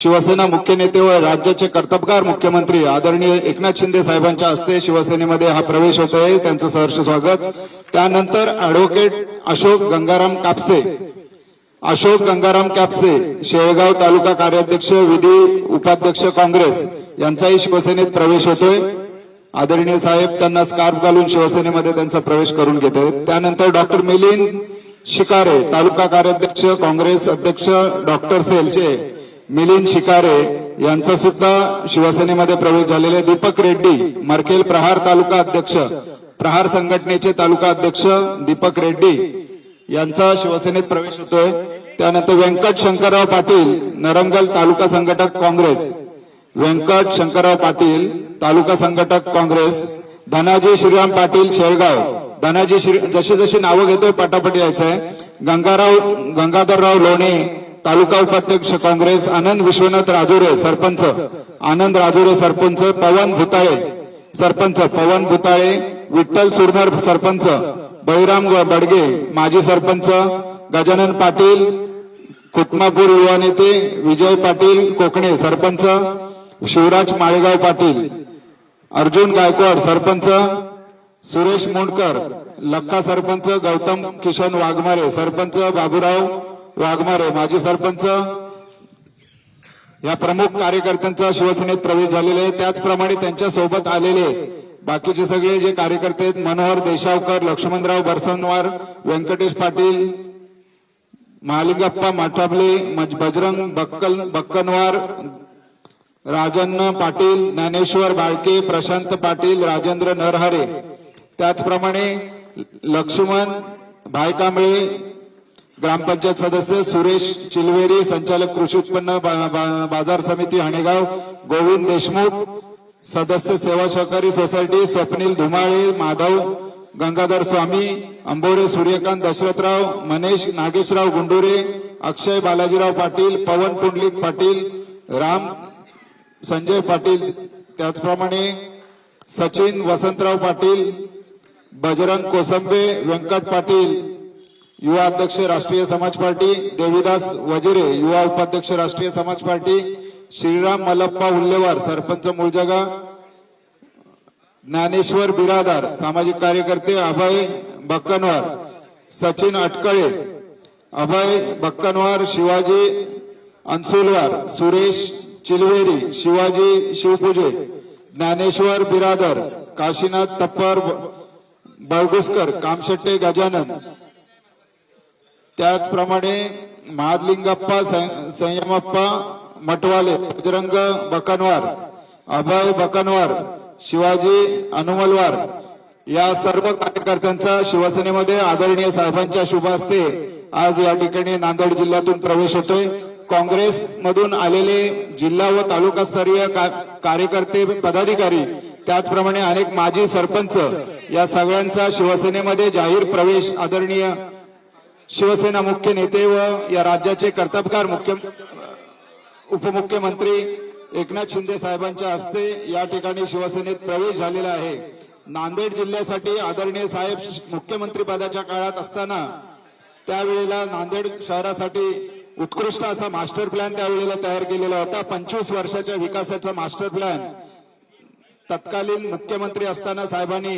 शिवसेना मुख्य नेते व राज्याचे कर्तबगार मुख्यमंत्री आदरणीय एकनाथ शिंदे साहेबांच्या हस्ते शिवसेनेमध्ये हा प्रवेश होत आहे। त्यांचं सहर्ष स्वागत। त्यानंतर ॲडव्होकेट अशोक गंगाराम कापसे शेळगाव तालुका कार्याध्यक्ष विधी उपाध्यक्ष काँग्रेस यांचाही शिवसेनेत प्रवेश होतोय। आदरणीय साहेब त्यांना स्कार्फ घालून शिवसेनेमध्ये त्यांचा प्रवेश करून घेत आहेत। त्यानंतर डॉक्टर मिलिंद शिकारे तालुका कार्याध्यक्ष काँग्रेस अध्यक्ष डॉक्टर सेलचे मिलिंद शिकारे यांचा सुद्धा शिवसेनेमध्ये प्रवेश झालेला आहे। दीपक रेड्डी मरकेल प्रहार तालुका अध्यक्ष प्रहार संघटनेचे तालुका अध्यक्ष दीपक रेड्डी यांचा शिवसेनेत प्रवेश होतोय। त्यानंतर व्यंकट शंकरराव पाटील नरंगल तालुका संघटक काँग्रेस व्यंकट शंकरराव पाटील तालुका संघटक काँग्रेस धनाजी श्रीराम पाटील शेळगाव धनाजी जशी जशी नावं घेतोय पटापट यायचंय। गंगाधरराव लोणे तालुका उपाध्यक्ष काँग्रेस आनंद विश्वनाथ राजुरे सरपंच पवन भुताळे विठ्ठल सुरनर सरपंच बळीराम बडगे माजी सरपंच गजानन पाटील खुतमापूर युवा नेते विजय पाटील कोकणे सरपंच शिवराज माळेगाव पाटील अर्जुन गायकवाड सरपंच सुरेश मुंडकर लक्का सरपंच गौतम किशन वाघमारे सरपंच बाबूराव वाघमारे माजी सरपंच या प्रमुख कार्यकर्त्यांचा शिवसेनेत प्रवेश झालेला आहे। त्याचप्रमाणे त्यांच्या सोबत आलेले बाकीचे सगळे जे कार्यकर्ते आहेत मनोहर देशावकर लक्ष्मणराव बरसनवार व्यंकटेश पाटील महालिंगप्पा माठाबले बजरंग बक्कनवार राजन्न पाटील ज्ञानेश्वर बाळके प्रशांत पाटील राजेंद्र नरहरे त्याचप्रमाणे लक्ष्मण भायकांबळे ग्रामपंचायत सदस्य सुरेश चिलवेरी संचालक कृषी उत्पन्न बाजार समिती हाणेगाव गोविंद देशमुख सदस्य सेवा सहकारी सोसायटी स्वप्नील धुमाळे माधव गंगाधर स्वामी अंबोरे सूर्यकांत दशरथराव मनेश नागेशराव गुंडुरे अक्षय बालाजीराव पाटील पवन पुंडलिक पाटील राम संजय पाटील त्याचप्रमाणे सचिन वसंतराव पाटील बजरंग कोसंबे व्यंकट पाटील युवा अध्यक्ष राष्ट्रीय समाज पार्टी देवीदास वजिरे युवा उपाध्यक्ष राष्ट्रीय समाज पार्टी श्रीराम मल्लप्पा उल्लेवार सरपंच मुळजगा ज्ञानेश्वर बिरादार सामाजिक कार्यकर्ते अभय बक्कनवार सचिन अटकळे अभय बक्कनवार शिवाजी अन्सुलवार सुरेश चिलवेरी शिवाजी शिवपूजे ज्ञानेश्वर बिरादर काशीनाथ तप्पर बळगुसकर कामशेट्टे गजानन त्याचप्रमाणे महादलिंगप्पा संयमप्पा मटवाले बजरंग बकनवार अभय बकनवार शिवाजी अनुमलवार या सर्व कार्यकर्त्यांचा शिवसेनेमध्ये आदरणीय साहेबांच्या शुभ हस्ते आज या ठिकाणी नांदेड जिल्ह्यातून प्रवेश होतोय। काँग्रेस मधून आलेले जिल्हा व तालुकास्तरीय कार्यकर्ते पदाधिकारी त्याचप्रमाणे अनेक माजी सरपंच या सगळ्यांचा शिवसेनेमध्ये जाहीर प्रवेश आदरणीय शिवसेना मुख्य नेते व या राज्याचे कर्तबगार उपमुख्यमंत्री एकनाथ शिंदे साहेबांच्या हस्ते या ठिकाणी शिवसेनेत प्रवेश झालेला आहे। नांदेड जिल्ह्यासाठी आदरणीय साहेब मुख्यमंत्री पदाच्या काळात असताना त्यावेळेला नांदेड शहरासाठी उत्कृष्ट असा मास्टर प्लॅन त्यावेळेला तयार केलेला होता। 25 वर्षाच्या विकासाचा मास्टर प्लॅन तत्कालीन मुख्यमंत्री असताना साहेबांनी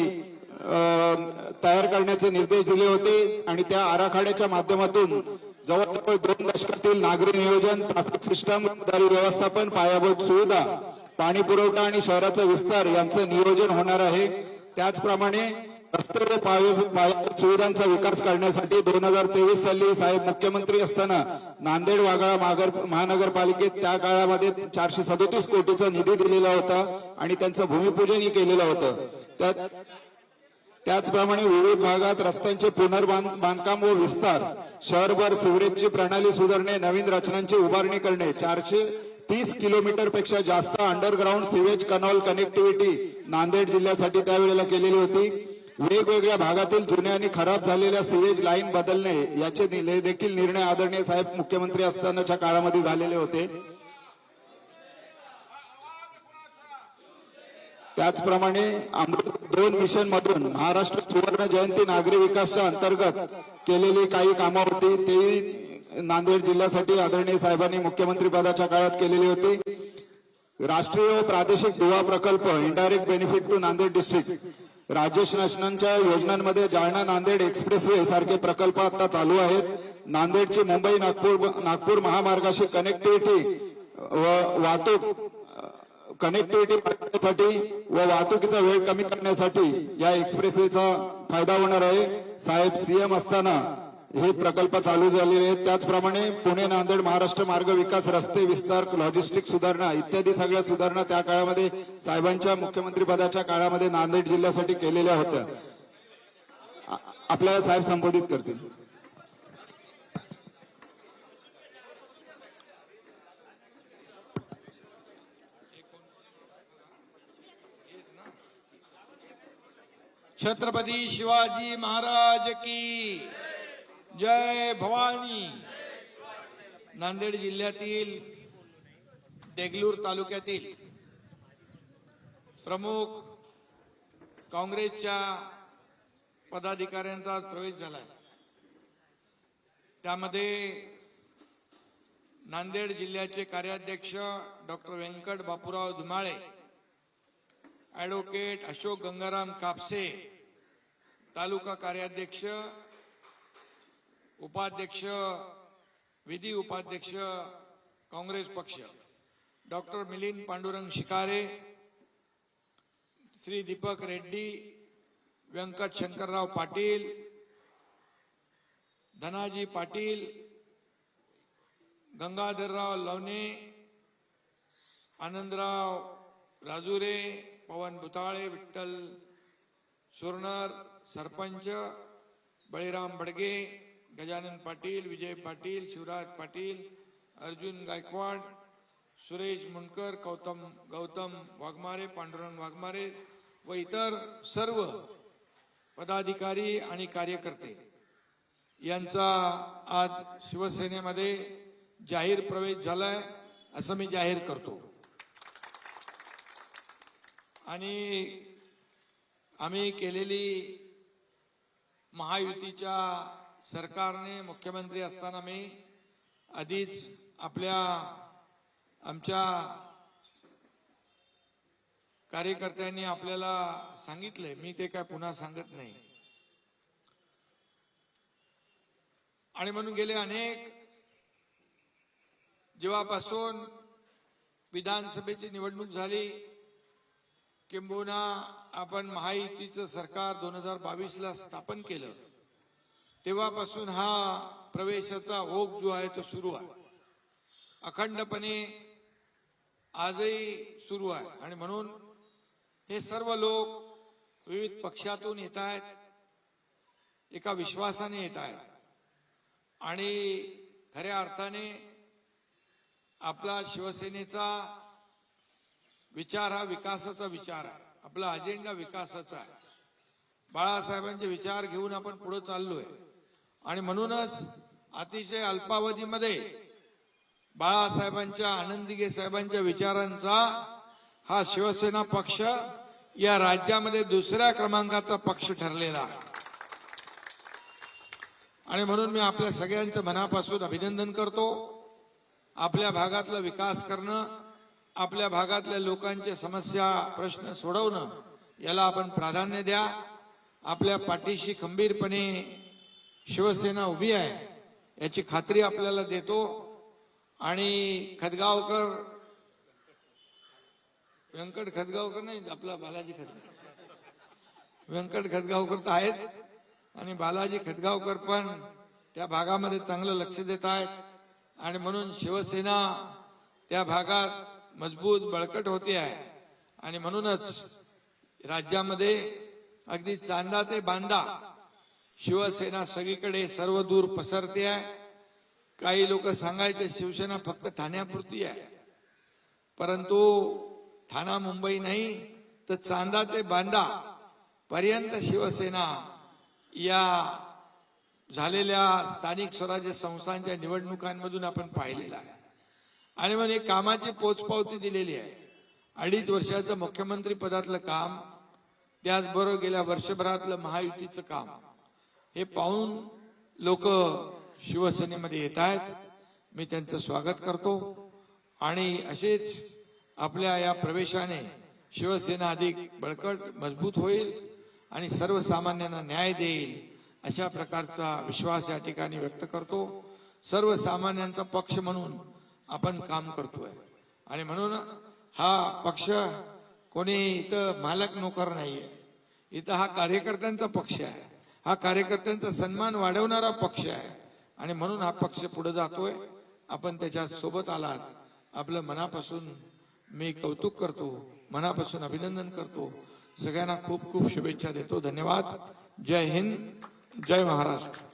तयार करण्याचे निर्देश दिले होते आणि त्या आराखड्याच्या माध्यमातून जवळजवळ 2 दशकातील नागरी नियोजन ट्रॅफिक सिस्टम रहदारी व्यवस्थापन पायाभूत सुविधा पाणी पुरवठा आणि शहराचा विस्तार यांचं नियोजन होणार आहे। त्याचप्रमाणे रस्ते व पायाभूत सुविधांचा विकास करण्यासाठी 2023 साली साहेब मुख्यमंत्री असताना नांदेड वाघाळा महानगरपालिकेत त्या काळामध्ये 437 कोटीचा निधी दिलेला होता आणि त्यांचं भूमिपूजनही केलेलं होतं। त्याचप्रमाणे विविध भागात रस्त्यांचे पुनर्बांधकाम व विस्तार शहरभर सिवरेजची प्रणाली सुधारणे नवीन रचनांची उभारणी करणे 430 किलोमीटर पेक्षा जास्त underground sewage canal connectivity Nanded जिल्ह्यासाठी त्यावेळेला केलेली होती। वेगवेगळ्या भागातील जुन्या आणि खराब झालेल्या सिवेज लाईन बदलणे याचे देखील निर्णय आदरणीय साहेब मुख्यमंत्री असतानाच्या काळामध्ये झालेले होते। त्याचप्रमाणे अमृत 2 मिशन मधून महाराष्ट्र सुवर्ण जयंती नागरी विकासच्या अंतर्गत केलेली काही कामं होती ते नांदेड जिल्ह्यासाठी आदरणीय साहेबांनी मुख्यमंत्री पदाच्या काळात केलेली होती. राष्ट्रीय व प्रादेशिक दुवा प्रकल्प indirect benefit to Nanded district राज्य शासनाच्या योजनांमध्ये जालना नांदेड एक्सप्रेसवे सारखे प्रकल्प आता चालू आहेत. नांदेडची मुंबई नागपूर महामार्गाशी कनेक्टिव्हिटी वाढवण्यासाठी व वाहतुकीचा वेळ कमी करण्यासाठी या एक्सप्रेसवेचा फायदा होणार आहे. साहेब सीएम असताना हे प्रकल्प चालू झालेले आहेत. त्याचप्रमाणे पुणे नांदेड महाराष्ट्र मार्ग विकास, रस्ते विस्तार, लॉजिस्टिक सुधारणा इत्यादी सगळ्या सुधारणा त्या काळामध्ये साहेबांच्या मुख्यमंत्री पदाच्या काळामध्ये नांदेड जिल्ह्यासाठी केलेल्या होत्या. आपल्याला साहेब संबोधित करतील. छत्रपती शिवाजी महाराज की जय भवानी. नांदेड जिल्ह्यातील देगलूर तालुक्यातील प्रमुख काँग्रेसच्या पदाधिकाऱ्यांचा प्रवेश झाला. त्यामध्ये नांदेड जिल्ह्याचे कार्याध्यक्ष डॉक्टर व्यंकट बापूराव धुमाळे, ॲडव्होकेट अशोक गंगाराम कापसे, तालुका कार्याध्यक्ष, उपाध्यक्ष, विधी उपाध्यक्ष काँग्रेस पक्ष डॉक्टर मिलिंद पांडुरंग शिकारे, श्री दीपक रेड्डी, व्यंकट शंकरराव पाटील, धनाजी पाटील, गंगाधरराव लवणे, आनंदराव राजुरे, पवन भुताळे, विठ्ठल सुरनर, सरपंच बळीराम बडगे, गजानन पाटील, विजय पाटील, शिवराज पाटील, अर्जुन गायकवाड, सुरेश मुंडकर, गौतम वाघमारे, पांडुरंग वाघमारे व इतर सर्व पदाधिकारी आणि कार्यकर्ते यांचा आज शिवसेनेमध्ये जाहीर प्रवेश झालाय असं मी जाहीर करतो. आणि आम्ही केलेली महायुतीच्या सरकारने मुख्यमंत्री असताना मी आधीच आमच्या कार्यकर्त्यांनी आपल्याला सांगितलंय, मी ते काय पुन्हा सांगत नाही. आणि म्हणून गेले अनेक जेव्हापासून विधानसभेची निवडणूक झाली, किंबहुना आपण महायुतीचं सरकार 2022ला स्थापन केलं, तेव्हापासून हा प्रवेशाचा ओघ जो आहे तो सुरू आहे, अखंडपणे आजही सुरू आहे. आणि म्हणून हे सर्व लोक विविध पक्षातून येत आहेत, एका विश्वासाने येत आहेत आणि खऱ्या अर्थाने आपला शिवसेनेचा विचार हा विकासाचा विचार आहे, आपला अजेंडा विकासाचा आहे. बाळासाहेबांचे विचार घेऊन आपण पुढे चाललोय आणि म्हणूनच अतिशय अल्पावधीमध्ये बाळासाहेबांच्या, आनंदीगे साहेबांच्या विचारांचा हा शिवसेना पक्ष या राज्यामध्ये दुसऱ्या क्रमांकाचा पक्ष ठरलेला आहे. आणि म्हणून मी आपल्या सगळ्यांचं मनापासून अभिनंदन करतो. आपल्या भागातला विकास करणं, आपल्या भागातल्या लोकांच्या समस्या, प्रश्न सोडवणं याला आपण प्राधान्य द्या. आपल्या पाठीशी खंबीरपणे शिवसेना उभी आहे याची खात्री आपल्याला देतो. आणि खदगावकर, व्यंकट खदगावकर नाही, आपला बालाजी खदगावकर, व्यंकट खदगावकर तर आहेत आणि बालाजी खदगावकर पण त्या भागामध्ये चांगलं लक्ष देत आहेत. आणि म्हणून शिवसेना त्या भागात मजबूत बळकट होते आहे. आणि म्हणूनच राज्यामध्ये अगदी चांदा ते बांदा शिवसेना सगळीकडे सर्व दूर पसरते आहे. काही लोक सांगायचे शिवसेना फक्त ठाण्यापुरती आहे, परंतु ठाणा मुंबई नाही तर चांदा ते बांदा पर्यंत शिवसेना या झालेल्या स्थानिक स्वराज्य संस्थांच्या निवडणुकांमधून आपण पाहिलेला आहे. आणि म्हणून एक कामाची पोचपावती दिलेली आहे. 2.5 वर्षाचं मुख्यमंत्री पदातलं काम, त्याचबरोबर गेल्या वर्षभरातलं महायुतीचं काम, हे पाहून लोक शिवसेनेमध्ये येत आहेत. मी त्यांचं स्वागत करतो आणि असेच आपल्या या प्रवेशाने शिवसेना अधिक बळकट मजबूत होईल आणि सर्वसामान्यांना न्याय देईल अशा प्रकारचा विश्वास या ठिकाणी व्यक्त करतो. सर्वसामान्यांचा पक्ष म्हणून आपण काम करतोय आणि म्हणून हा पक्ष कोणी इथं मालक नोकर नाहीये. इथं हा कार्यकर्त्यांचा पक्ष आहे. हा कार्यकर्त्यांचा सन्मान वाढवणारा पक्ष आहे आणि म्हणून हा पक्ष पुढे जातोय. आपण त्याच्या सोबत आलात. आपलं मनापासून मी कौतुक करतो, मनापासून अभिनंदन करतो. सगळ्यांना खूप खूप शुभेच्छा देतो. धन्यवाद. जय हिंद, जय महाराष्ट्र.